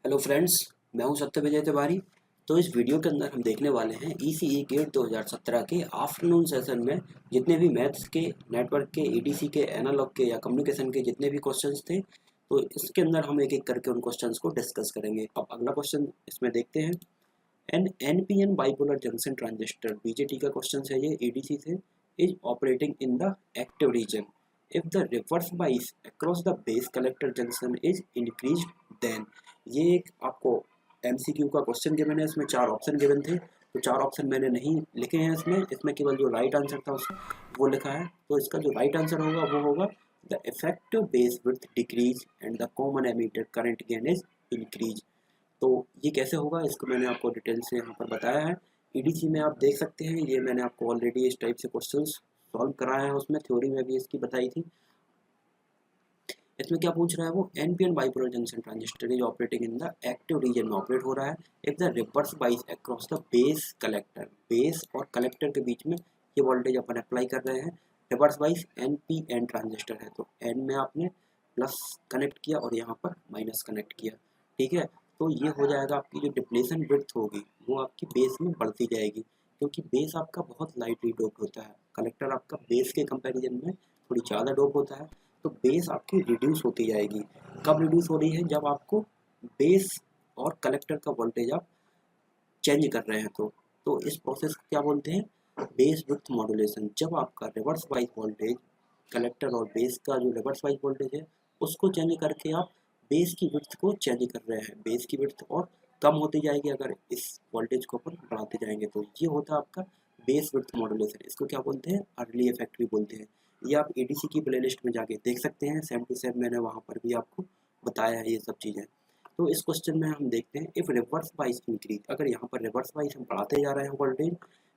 Hello friends, मैं हूं सत्य विजय तिवारी। तो इस वीडियो के अंदर हम देखने वाले हैं ईसीई गेट 2017 के आफ्टरनून सेशन में जितने भी मैथ्स के, नेटवर्क के, ईडीसी के, एनालॉग के या कम्युनिकेशन के जितने भी क्वेश्चंस थे, तो इसके अंदर हम एक एक करके उन क्वेश्चंस को डिस्कस करेंगे। अब अगला क्वेश्चन इसमें देखते हैं। N NPN bipolar junction transistor BJT का क्वेश्चन है, ये ईडीसी से, is operating in the active region if the reverse bias across the base collector junction is increase, then. ये एक आपको एमसीक्यू का क्वेश्चन गिवन है। इसमें 4 ऑप्शन गिवन थे, तो 4 ऑप्शन मैंने नहीं लिखे हैं इसमें केवल जो राइट आंसर था उसका वो लिखा है। तो इसका जो राइट आंसर होगा वो होगा the effective base width decrease and the common ammeter current gain is increase. तो ये कैसे होगा इसको मैंने आपको डिटेल से यहाँ पर बताया है। ईडीसी में आप देख सकते हैं, ये मैंने आपको ऑलरेडी इस टाइप से क्वेश्चंस सॉल्व कराया है, उसमें थ्योरी में भी इसकी बताई थी। इसमें क्या पूछ रहा है वो, NPN bipolar junction transistor is operating in the active reason में ऑपरेट हो रहा है if the reverse bias across the base collector. Base और कलेक्टर के बीच में ये वोल्टेज अपन अप्लाई कर रहे हैं। रिवर्स बाइस एनपीएन ट्रांजिस्टर है, तो एन में आपने प्लस कनेक्ट किया और यहाँ पर माइनस कनेक्ट किया, ठीक है। तो ये हो जाएगा, आपकी जो डिप्लेशन विड्थ होगी वो आपकी बेस में बढ़ती जाएगी, क्योंकि बेस आपका बहुत लाइटली डोप्ड होता है। कलेक्टर आपका बेस के कंपैरिजन में थोड़ी ज़्यादा डोप होता है, तो बेस आपकी रिड्यूस होती जाएगी। कब रिड्यूस हो रही है, जब आपको बेस और कलेक्टर का वोल्टेज आप चेंज कर रहे हैं। तो इस प्रोसेस को क्या बोलते हैं, बेस विड्थ मॉड्यूलेशन। जब आपका रिवर्स वाइज वोल्टेज, कलेक्टर और बेस का जो रिवर्स वाइज वोल्टेज है उसको चेंज करके आप बेस की विड्थ को चेंज कर रहे हैं। बेस की विड्थ और कम होती जाएगी अगर इस वोल्टेज को अपन बढ़ाते जाएंगे, तो ये होता है आपका बेस विड्थ मॉड्यूलेशन। इसको क्या बोलते हैं, अर्ली इफेक्ट भी बोलते हैं। ये आप एडीसी की प्लेलिस्ट में जाके देख सकते हैं, सेम टू सेम मैंने वहाँ पर भी आपको बताया है ये सब चीज़ें। तो इस क्वेश्चन में हम देखते हैं, इफ रिवर्स वाइज इंक्रीज, अगर यहाँ पर रिवर्स वाइज हम बढ़ाते जा रहे हैं voltage,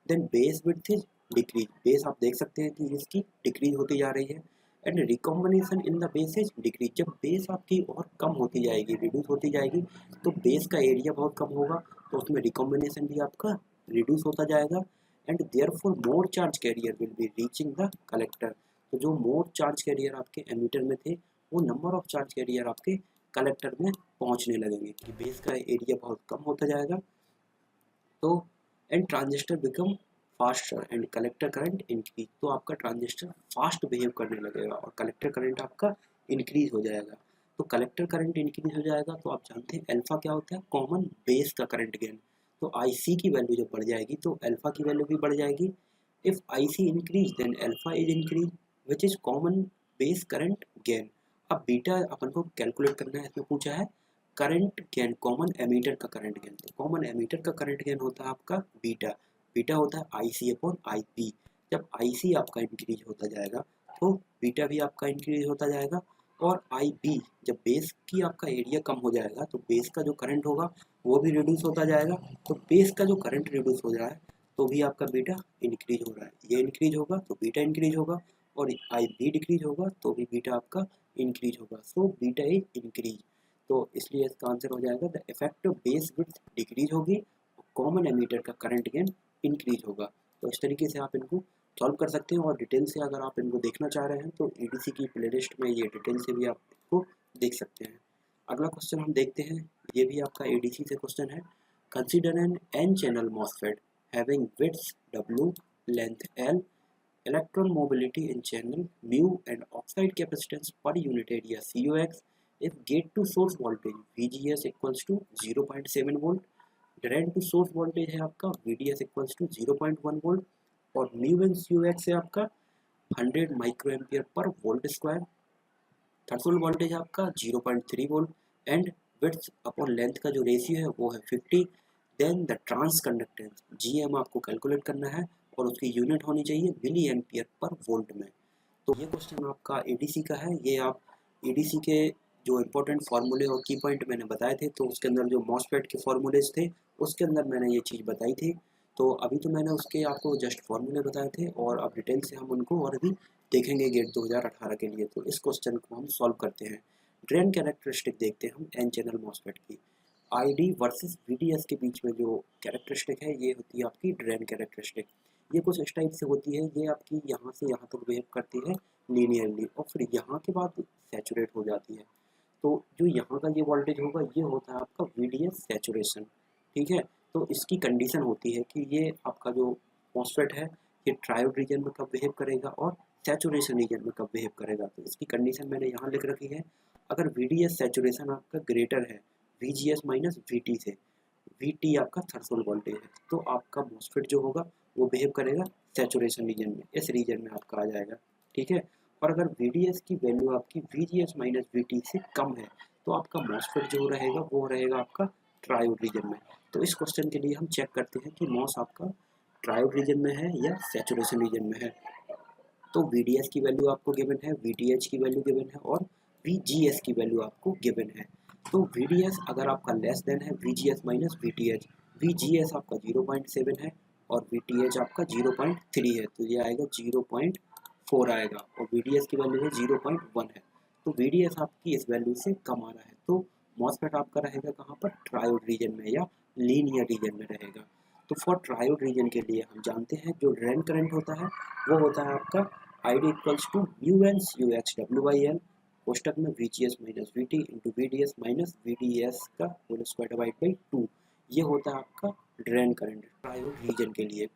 then base width is decrease. Base आप देख सकते हैं कि इसकी डिक्रीज होती जा रही है। And recombination in the base is decrease, जब बेस आपकी और कम होती जाएगी, रिड्यूस होती जाएगी, तो बेस का एरिया बहुत कम होगा, तो उसमें रिकॉम्बिनेशन भी आपका रिड्यूस होता जाएगा। And therefore more charge carrier will be reaching the collector. तो जो मोर चार्ज कैरियर आपके एमीटर में थे, वो नंबर ऑफ चार्ज कैरियर आपके कलेक्टर में पहुंचने लगेंगे, कि बेस का एरिया बहुत कम होता जाएगा। तो and transistor become faster and collector current increase, तो आपका ट्रांजिस्टर फास्ट बिहेव करने लगेगा और कलेक्टर करंट आपका इंक्रीज हो जाएगा। तो कलेक्टर करंट इंक्रीज हो जाएगा, तो आप जानते हैं अल्फा क्या होता है, कॉमन बेस का करंट गेन। तो आईसी की वैल्यू जब बढ़ जाएगी तो अल्फा की वैल्यू भी बढ़ जाएगी। If IC increase then alpha is increase which is common base current gain. अब बीटा अपन को कैलकुलेट करना है, इसमें पूछा है करंट गेन, कॉमन एमीटर का करंट गेन। तो कॉमन एमीटर का करंट गेन होता है आपका बीटा। बीटा होता है आईसी अपॉन आईपी। जब आईसी आपका इंक्रीज होता जाएगा तो बीटा भी आपका इंक्रीज होता जाएगा। और आईबी, जब बेस की आपका एरिया कम हो जाएगा तो बेस का जो करंट होगा वो भी रिड्यूस होता जाएगा। तो बेस का जो करंट रिड्यूस हो जाए तो भी आपका बीटा इंक्रीज हो रहा है, ये इंक्रीज होगा तो बीटा इंक्रीज होगा, और आई बी डिक्रीज होगा तो भी बीटा आपका इंक्रीज होगा। So beta is increase. तो इसलिए इसका आंसर हो जाएगा the effective base width decrease होगी, कॉमन एमीटर का करंट गेन इंक्रीज होगा। तो इस तरीके से आप इनको सॉल्व कर सकते हैं, और डिटेल से अगर आप इनको देखना चाह रहे हैं तो ईडीसी की प्लेलिस्ट में ये डिटेल से भी आप इसको देख सकते हैं। अगला क्वेश्चन हम देखते हैं, ये भी आपका एडीसी से क्वेश्चन है। Consider N N channel MOSFET having width W, length L, electron mobility in channel mu and oxide capacitance per unit area COX if gate to source voltage VGS equals to 0.7 volt, drain to source voltage है आपका VDS equals to 0.1 volt, और mu and COX है आपका 100 micro ampere पर volt square, threshold voltage आपका 0.3 volt, and width upon length का जो ratio है वो है 50। Then the transconductance GM आपको कैलकुलेट करना है, और उसकी यूनिट होनी चाहिए मिली एम्पियर पर वोल्ट में। तो ये क्वेश्चन आपका एडीसी का है। ये आप एडीसी के जो इंपॉर्टेंट फार्मूले और की पॉइंट मैंने बताए थे, तो उसके अंदर जो मॉसफेट के फार्मूलेज थे उसके अंदर मैंने ये चीज़ बताई थी। तो अभी तो मैंने उसके आपको जस्ट फार्मूले बताए थे, और अब डिटेल से हम उनको और भी देखेंगे गेट 2018 के लिए। तो इस क्वेश्चन को हम सॉल्व करते हैं। ड्रेन कैरेक्टरिस्टिक देखते हैं हम एन चैनल मॉसफेट की। आईडी वर्सेस वीडीएस के बीच में जो कैरेक्टरिस्टिक है ये होती है आपकी ड्रेन कैरेक्टरिस्टिक। ये कुछ इस टाइप से होती है, ये आपकी यहाँ से यहाँ तक बिहेव करती है लीनियरली, और फिर यहाँ के बाद सैचुरेट हो जाती है। तो जो यहाँ का ये वोल्टेज होगा ये होता है आपका VDS सैचुरेशन, ठीक है। तो इसकी कंडीशन होती है कि ये आपका जो मॉसफेट है ये ट्रायोड रीजन में कब बिहेव करेगा और सैचुरेशन रीजन में कब बिहेव करेगा। तो इसकी कंडीशन मैंने यहाँ लिख रखी है। अगर VDS सैचुरेशन आपका ग्रेटर है VGS माइनस VT से, VT आपका थ्रेशोल्ड वोल्टेज है, तो आपका मॉसफेट जो होगा वो बिहेव करेगा सैचुरेशन रीजन में, इस रीजन में आपका आ जाएगा, ठीक है। और अगर VDS की वैल्यू आपकी VGS माइनस VT से कम है तो आपका मॉसफेट जो रहेगा वो रहेगा आपका ट्रायोड रीजन में। तो इस क्वेश्चन के लिए हम चेक करते हैं कि मॉस आपका ट्रायोड रीजन में है या सैचुरेशन रीजन में है। तो VDS की वैल्यू आपको गिवन है, VTH की वैल्यू गिवन है और VGS की वैल्यू आपको गिवन है। तो VDS अगर आपका लेस देन है VGS माइनस VTH, VGS आपका 0.7 है और VTH आपका 0.3 है, तो ये आएगा 0.4 आएगा और VDS की वैल्यू है 0.1 है। तो VDS आपकी इस वैल्यू से कम आ रहा है, तो मॉसफेट आपका रहेगा कहाँ पर, ट्रायोड रीजन में या लीनियर रीजन में रहेगा। तो फॉर ट्रायोड रीजन के लिए हम जानते हैं जो ड्रेन करंट होता है वो होता है आपका ID equals to mu N C H W by L कोष्टक में VGS minus VT into VDS minus VDS का होल स्क्वायर डिवाइड बाई 2। ये होता है आपका ड्रेन करंट ट्रायोड रीजन के लिए।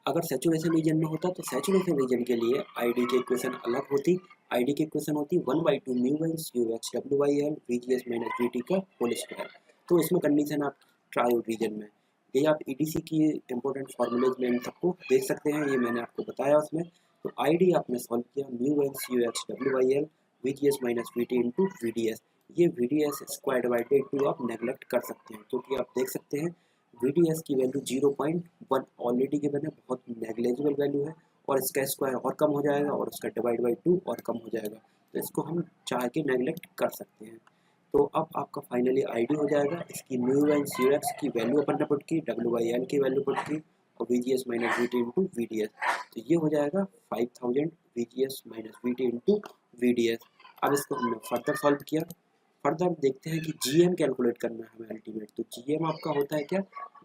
अगर सैचुरेशन रीजन में होता तो सैचुरेशन रीजन के लिए ID की इक्वेशन अलग होती। ID की इक्वेशन होती 1/2 mu N C H W by L VGS minus VT का होल स्क्वायर। तो इसमें कंडीशन आप ट्रायोड रीजन में, ये आप EDC की इंपॉर्टेंट फॉर्मूलेज में इन सबको देख सकते हैं, ये मैंने आपको बताया उसमें। तो ID आपने सॉल्व किया mu N C H W by L VGS minus VT into VDS। ये VDS स्क्वायर डिवाइड बाई 2 आप नेगलेक्ट कर सकते हैं क्योंकि आप देख सकते हैं VDS की वैल्यू 0.1 ऑलरेडी गिवन है, बहुत नेग्लेजिबल वैल्यू है और इसका स्क्वायर और कम हो जाएगा और उसका डिवाइड बाई 2 और कम हो जाएगा, तो इसको हम चाह के नेगलेक्ट कर सकते हैं। तो अब आपका फाइनली ID हो जाएगा, इसकी म्यू एन सी एक्स की वैल्यू अपन ने पुट की, डब्ल्यू बाई एल की वैल्यू पुट की और VGS minus VT into VDS। तो ये हो जाएगा 5000 VGS minus VT into VDS। अब इसको हमने फर्दर सॉल्व किया। फर्दर देखते हैं कि GM कैलकुलेट करना है हमें अल्टीमेट। तो GM आपका होता है क्या,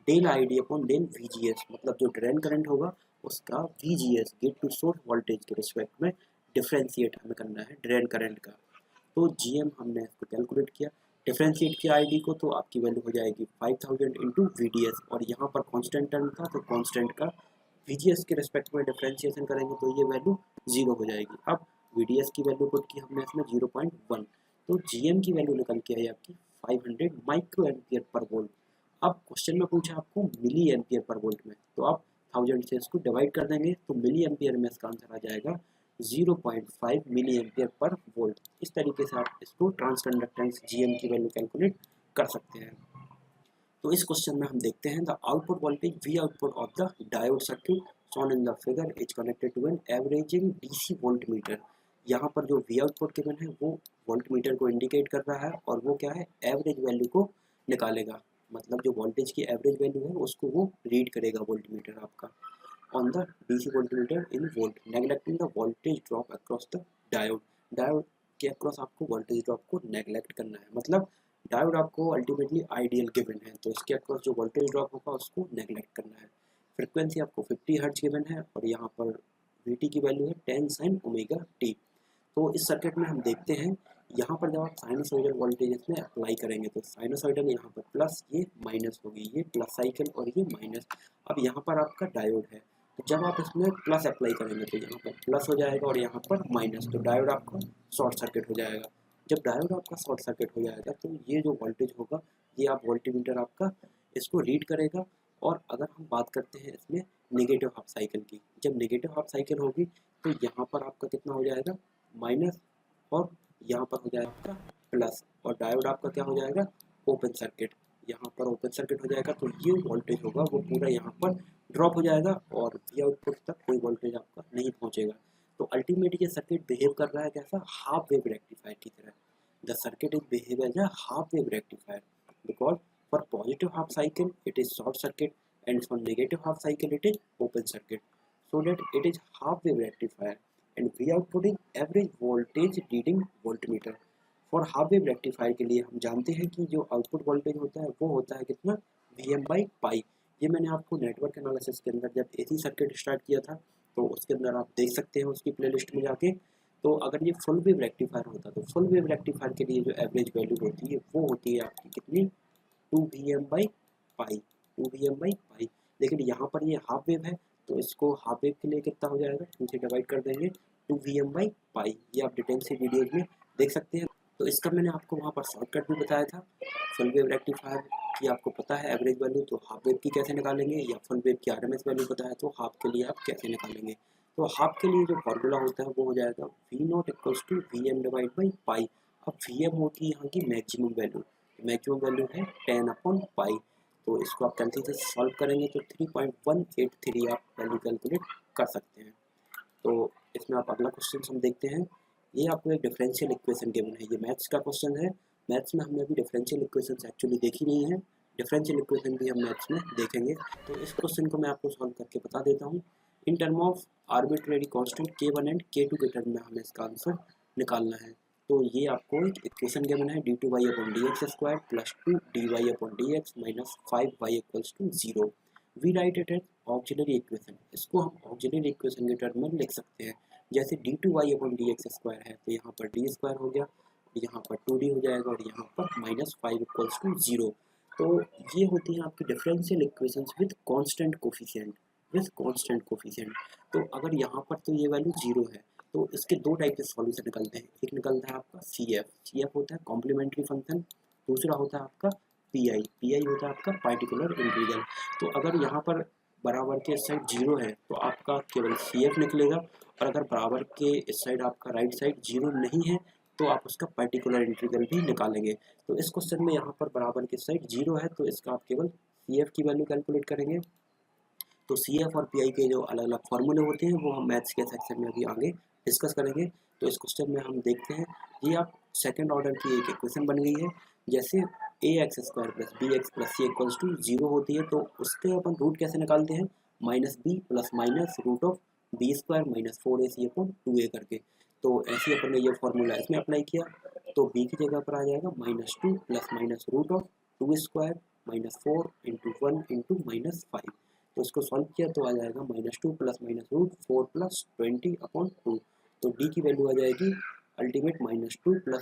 del ID upon del VGS, मतलब जो ड्रेन करंट होगा उसका VGS gate to source voltage के रिस्पेक्ट में डिफ्रेंशिएट हमें करना है ड्रेन करंट का। तो GM हमने इसको कैलकुलेट किया, डिफ्रेंशिएट किया ID को, तो आपकी वैल्यू हो जाएगी 5000 इंटू VDS और यहाँ पर कांस्टेंट टर्म था तो कांस्टेंट का VGS के रिस्पेक्ट में डिफ्रेंशिएशन करेंगे तो ये वैल्यू 0 हो जाएगी। अब VDS की वैल्यू पुट की हमने इसमें 0.1, तो GM की वैल्यू निकल के आई आपकी 500 माइक्रो एम्पियर पर वोल्ट। अब क्वेश्चन में पूछा आपको मिली एम्पियर पर वोल्ट में, तो आप 1000 से इसको डिवाइड कर देंगे तो मिली एम्पियर में इसका आंसर आ जाएगा 0.5 मिली एम्पियर पर वोल्ट। इस तरीके से आप इसको ट्रांसकंडक्टेंस GM की वैल्यू कैलकुलेट कर सकते हैं। तो इस क्वेश्चन में हम देखते हैं the output voltage V output of the diode circuit shown in the figure is connected to an averaging DC voltmeter। यहाँ पर जो V आउटपुट गिवन है वो वोल्टमीटर को इंडिकेट कर रहा है और वो क्या है, एवरेज वैल्यू को निकालेगा, मतलब जो वोल्टेज की एवरेज वैल्यू है उसको वो रीड करेगा वोल्टमीटर आपका on the DC voltmeter in volt, neglecting the voltage drop across the diode. Diode के अक्रॉस आपको वोल्टेज ड्रॉप को नेगलेक्ट करना है, मतलब डायोड आपको अल्टीमेटली आइडियल गिवन है तो इसके अक्रॉस जो वोल्टेज ड्रॉप होगा उसको नेगलेक्ट करना है। फ्रिक्वेंसी आपको 50 हर्ट्ज गिवन है और यहाँ पर VT की वैल्यू है 10 sin ओमेगा t। तो इस सर्किट में हम देखते हैं यहाँ पर जब आप साइनसॉइडल वोल्टेज इसमें अप्लाई करेंगे तो साइनसॉइडल यहाँ पर प्लस, ये माइनस होगी, ये प्लस साइकिल और ये माइनस। अब यहाँ पर आपका डायोड है तो जब आप इसमें प्लस अप्लाई करेंगे तो यहाँ पर प्लस हो जाएगा और यहाँ पर माइनस, तो डायोड आपका शॉर्ट सर्किट हो जाएगा। जब डायोड आपका शॉर्ट सर्किट हो जाएगा तो ये जो वोल्टेज होगा ये आप वोल्टीमीटर आपका इसको रीड करेगा। और अगर हम बात करते हैं इसमें नेगेटिव हाफ साइकिल की, जब नेगेटिव हाफ साइकिल होगी तो यहाँ पर आपका कितना हो जाएगा, माइनस, और यहाँ पर हो जाएगा आपका प्लस, और डायोड आपका क्या हो जाएगा, ओपन सर्किट। यहाँ पर ओपन सर्किट हो जाएगा तो ये वोल्टेज होगा वो पूरा यहाँ पर ड्रॉप हो जाएगा और V आउटपुट तक कोई वोल्टेज आपका नहीं पहुँचेगा। तो अल्टीमेटली ये सर्किट बिहेव कर रहा है कैसा, हाफ वेव रेक्टिफायर की तरह। The circuit is behave as a half wave rectifier because for positive half cycle it is short circuit and for negative half cycle it is open circuit, so that it is half wave rectifier and V output is average voltage reading voltmeter। for half wave rectifier के लिए हम जानते हैं कि जो output voltage होता है वो होता है कितना, Vm/pi। ये मैंने आपको नेटवर्क एनालिसिस के अंदर जब AC सर्किट स्टार्ट किया था तो उसके अंदर आप देख सकते हैं उसकी प्लेलिस्ट में जाके। तो अगर ये फुल वेव रेक्टिफायर होता तो फुल वेव रेक्टिफायर के लिए जो एवरेज वैल्यू होती है वो होती है आपकी कितनी, 2Vm/पाई, 2Vm/पाई। लेकिन यहाँ पर ये हाफ वेव है तो इसको हाफ वेव के लिए कितना हो जाएगा, 2 से डिवाइड कर देंगे, 2Vm/पाई। ये आप डिटेल से वीडियोज में देख सकते हैं। तो इसका मैंने आपको वहाँ पर शॉर्टकट भी बताया था। फुल वेव रेक्टिफायर की आपको पता है एवरेज वैल्यू, तो हाफ वेव की कैसे निकालेंगे, या फुल वेव की आरएमएस वैल्यू पता है तो हाफ के लिए आप कैसे निकालेंगे। तो हाफ के लिए जो फॉर्मूला होता है वो हो जाएगा V0 = Vm/पाई। अब Vm होती है यहाँ की मैक्सिमम वैल्यू, मैक्सिमम वैल्यू है 10/पाई। तो इसको आप कैंसिल से सॉल्व करेंगे तो 3.183 आप वैल्यू कैलकुलेट कर सकते हैं। तो इसमें आप अगला क्वेश्चन हम देखते हैं। ये आपको एक डिफरेंशियल इक्वेशन गिवन है, ये मैथ्स का क्वेश्चन है। मैथ्स में हमने अभी डिफरेंशियल इक्वेशन एक्चुअली देखी नहीं है, डिफरेंशियल इक्वेशन भी हम मैथ्स में देखेंगे। तो इस क्वेश्चन को मैं आपको सॉल्व करके बता देता हूँ। In term of arbitrary constant K1 and K2 के टर्म में हमें इसका आंसर निकालना है। तो ये आपको एक इक्वेशन गिवन है, d2y/dx² + 2dy/dx - 5y = 0। We write it as auxiliary equation. इसको हम ऑक्सिलरी इक्वेशन के टर्म में लिख सकते हैं। जैसे d2y/dx² है तो यहाँ पर d² हो गया, यहाँ पर 2d हो जाएगा और यहाँ पर -5 = 0। तो ये होती है आपकी differential equations with constant coefficient, तो अगर यहाँ पर तो ये वैल्यू 0 है तो इसके दो टाइप के सॉल्यूशन निकलते हैं। एक निकलता है आपका CF होता है कॉम्प्लीमेंट्री फंक्शन, दूसरा होता है आपका PI होता है आपका पार्टिकुलर इंटीग्रल। तो अगर यहाँ पर बराबर के इस साइड 0 है तो आपका केवल CF निकलेगा, और अगर बराबर के इस साइड आपका राइट साइड 0 नहीं है तो आप उसका पार्टिकुलर इंटीग्रल भी निकालेंगे। तो इस क्वेश्चन में यहाँ पर बराबर के साइड 0 है तो इसका आप केवल CF की वैल्यू कैलकुलेट करेंगे। तो CF और PI के जो अलग अलग फार्मूले होते हैं वो हम मैथ्स के सेक्शन में अभी आगे डिस्कस करेंगे। तो इस क्वेश्चन में हम देखते हैं, ये आप सेकंड ऑर्डर की एक इक्वेशन बन गई है। जैसे ax² + bx + c = 0 होती है तो उसके अपन रूट कैसे निकालते हैं, -b ± (b² - 4ac/2a) करके। तो ऐसे अपन ने ये फार्मूला इसमें अप्लाई किया तो b की जगह पर आ जाएगा -2 ± (2² - 4 × 1 × -5)। तो इसको सॉल्व किया तो आ जाएगा -2 ± (4 + 20/2)। तो d की वैल्यू आ जाएगी अल्टीमेट -2 ±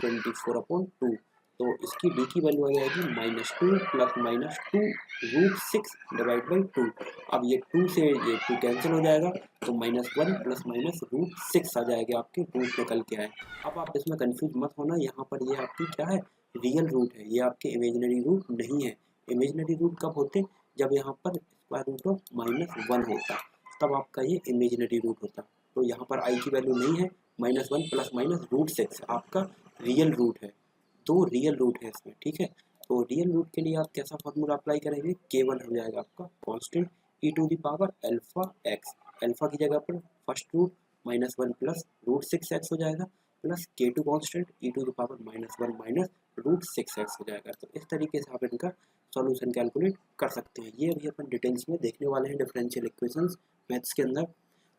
(24/2). तो इसकी d की वैल्यू आ जाएगी -2 ± 2√6/2। अब ये 2 से ये 2 कैंसिल हो जाएगा तो -1 ± √6 आ जाएगा, आपके रूट निकल के आए। अब आप इसमें कंफ्यूज मत होना, यहाँ पर ये आपकी क्या है, रियल रूट है, ये आपके इमेजिनरी रूट नहीं है। इमेजिनरी रूट कब होते, जब यहाँ पर √(-1) होता तब आपका ये इमेजिनरी रूट होता। तो यहाँ पर i की वैल्यू नहीं है, -1 ± √6 आपका रियल रूट है। दो रियल रूट है इसमें, ठीक है। तो रियल रूट के लिए आप कैसा फॉर्मूला अप्लाई करेंगे, K1 हो जाएगा आपका कांस्टेंट e⁻∝x, अल्फा की जगह पर फर्स्ट रूट -1 + √6x हो जाएगा, plus K2 constant e⁻−1 - √6x हो जाएगा। तो इस तरीके से आप इनका सॉल्यूशन कैलकुलेट कर सकते हैं। ये अभी अपन डिटेल्स में देखने वाले हैं डिफरेंशियल इक्वेशंस मैथ्स के अंदर।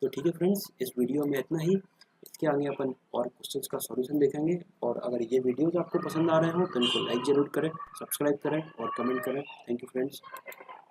तो ठीक है फ्रेंड्स, इस वीडियो में इतना ही। इसके आगे अपन और क्वेश्चंस का सॉल्यूशन देखेंगे। और अगर ये वीडियोज़ आपको पसंद आ रहे हो तो इनको लाइक ज़रूर करें, सब्सक्राइब करें और कमेंट करें। Thank you friends.